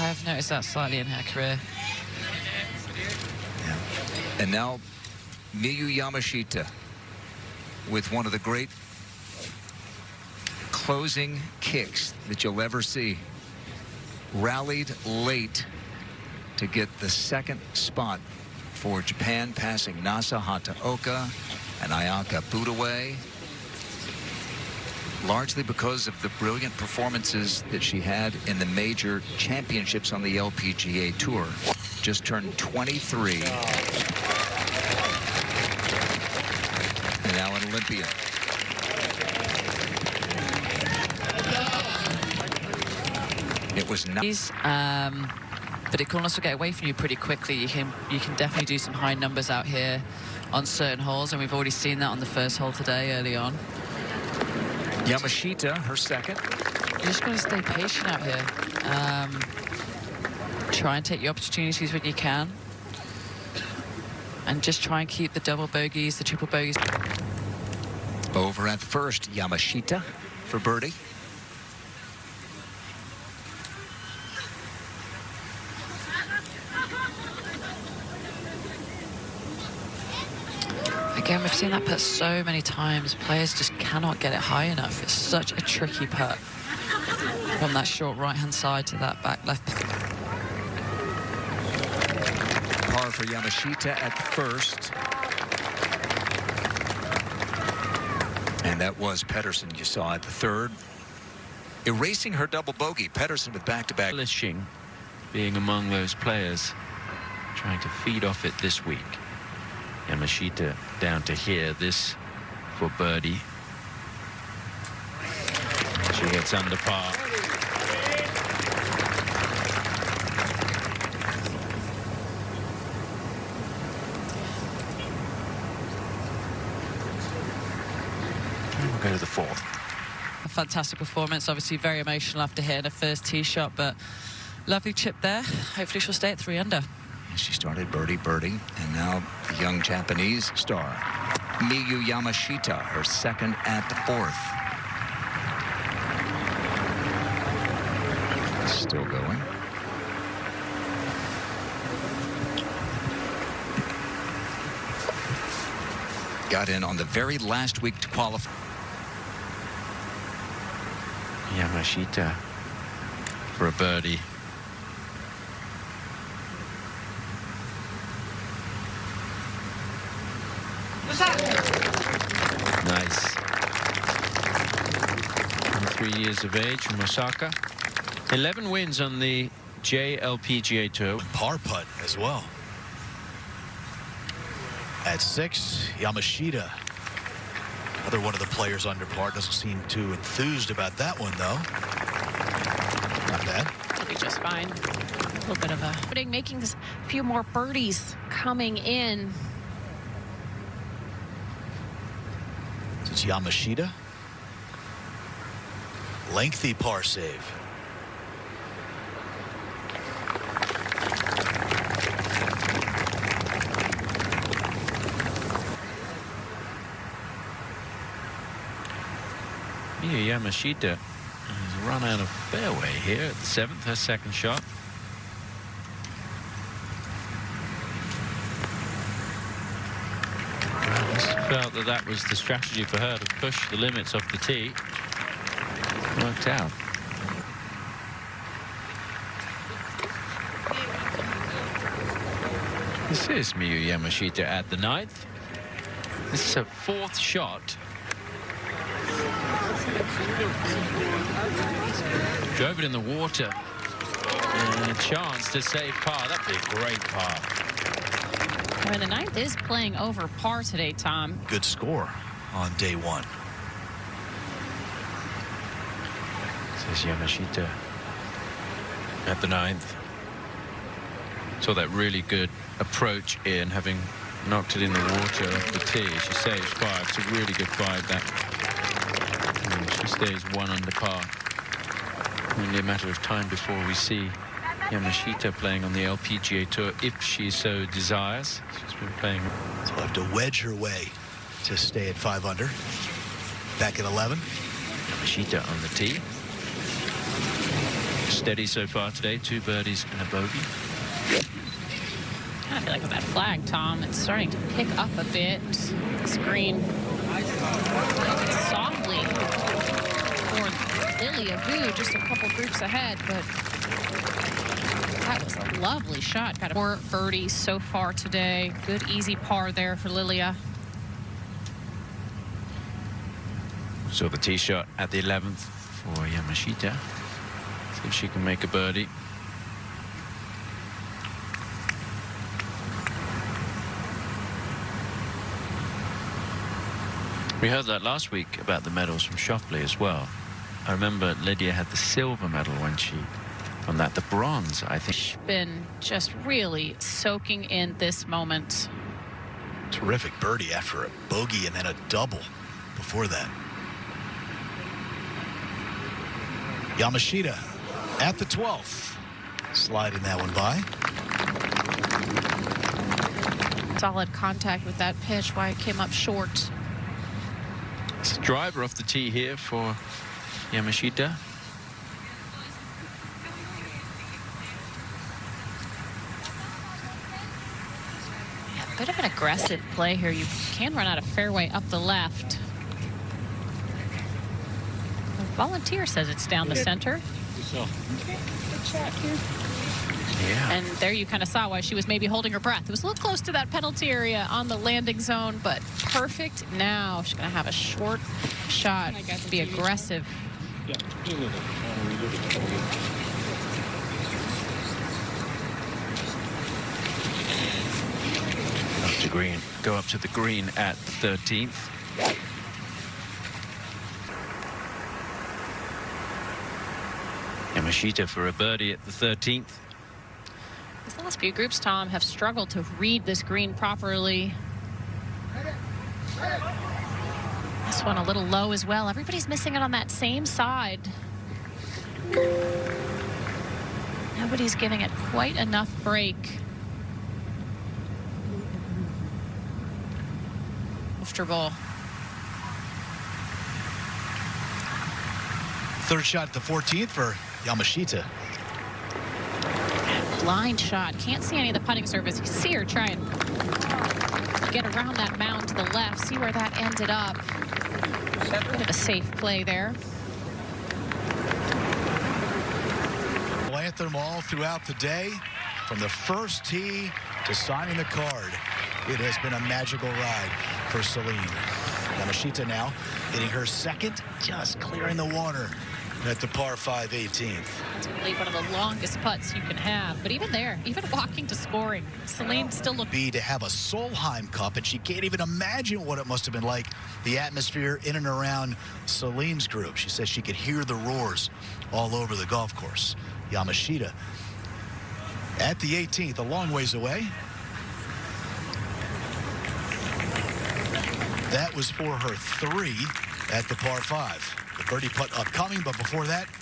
have noticed that slightly in her career. Yeah. And now Miyu Yamashita with one of the great closing kicks that you'll ever see. Rallied late to get the second spot for Japan, passing Nasa Hataoka and Ayaka Budaway, largely because of the brilliant performances that she had in the major championships on the LPGA Tour. Just turned 23. And now an Olympian. It was nice. But it can also get away from you pretty quickly. You can definitely do some high numbers out here on certain holes, and we've already seen that on the first hole today early on. Yamashita, her second. You just got to stay patient out here. Try and take your opportunities when you can. And just try and keep the double bogeys, the triple bogeys. Over at first, Yamashita for birdie. Again, we've seen that putt so many times. Players just cannot get it high enough. It's such a tricky putt from that short right-hand side to that back left. Par for Yamashita at the first. And that was Pedersen you saw at the third. Erasing her double bogey. Pedersen with back-to-back. Relishing being among those players trying to feed off it this week. Yamashita down to here, this for birdie. She hits under par. And we'll go to the fourth. A fantastic performance, obviously very emotional after hitting her first tee shot, but lovely chip there. Hopefully she'll stay at 3 under. She started birdie, and now the young Japanese star, Miyu Yamashita, her second at the fourth. Still going. Got in on the very last week to qualify. Yamashita for a birdie. Nice. 23 years of age from Osaka. 11 wins on the JLPGA Tour. Par putt as well. At 6, Yamashita. Another one of the players under par. Doesn't seem too enthused about that one, though. Not bad. It'll be just fine. A little bit of a... Making this few more birdies coming in. It's Yamashita. Lengthy par save. Miyu Yamashita has run out of fairway here at the 7th, her second shot. Felt that was the strategy for her, to push the limits of the tee. Worked out. This is Miyu Yamashita at the 9th. This is her 4th shot. Drove it in the water. And a chance to save par. That'd be a great par. Well, the 9th is playing over par today, Tom. Good score on day 1. Says Yamashita at the 9th. Saw that really good approach in, having knocked it in the water off the tee. She saves 5. It's a really good 5, that. And she stays 1 under par. Only a matter of time before we see Yamashita playing on the LPGA Tour, if she so desires. She's been playing. So have to wedge her way to stay at 5 under. Back at 11. Yamashita on the tee. steady so far today. 2 birdies and a bogey. I feel like with that flag, Tom, it's starting to pick up a bit. This green softly for Lilia Vu, just a couple groups ahead, but that was a lovely shot. Got 4 birdies so far today. Good easy par there for Lilia. So the tee shot at the 11th for Yamashita. See if she can make a birdie. We heard that last week about the medals from Schauffele as well. I remember Lydia had the silver medal when she won that. The bronze, I think. She's been just really soaking in this moment. Terrific birdie after a bogey and then a double before that. Yamashita at the 12th. Sliding that one by. Solid contact with that pitch, why it came up short. It's a driver off the tee here for Yamashita. Yeah, a bit of an aggressive play here. You can run out of fairway up the left. The volunteer says it's down the center. Yeah. And there you kind of saw why she was maybe holding her breath. It was a little close to that penalty area on the landing zone, but perfect now. She's going to have a short shot, be aggressive. Up to green. Go up to the green at the 13th. Yamashita for a birdie at the 13th. These last few groups, Tom, have struggled to read this green properly. This one a little low as well. Everybody's missing it on that same side. Nobody's giving it quite enough break. Comfortable. Third shot at the 14th for Yamashita. Blind shot. Can't see any of the putting surface. You see her try and get around that mound to the left. See where that ended up. Bit of a safe play there. Anthem all throughout the day, from the first tee to signing the card. It has been a magical ride for Celine. Yamashita now hitting her second, just clearing the water at the par 5 18th. It's really one of the longest putts you can have. But even there, even walking to scoring, Celine still looks... To have a Solheim Cup, and she can't even imagine what it must have been like, the atmosphere in and around Celine's group. She says she could hear the roars all over the golf course. Yamashita at the 18th, a long ways away. That was for her 3 at the par 5. The birdie putt upcoming, but before that,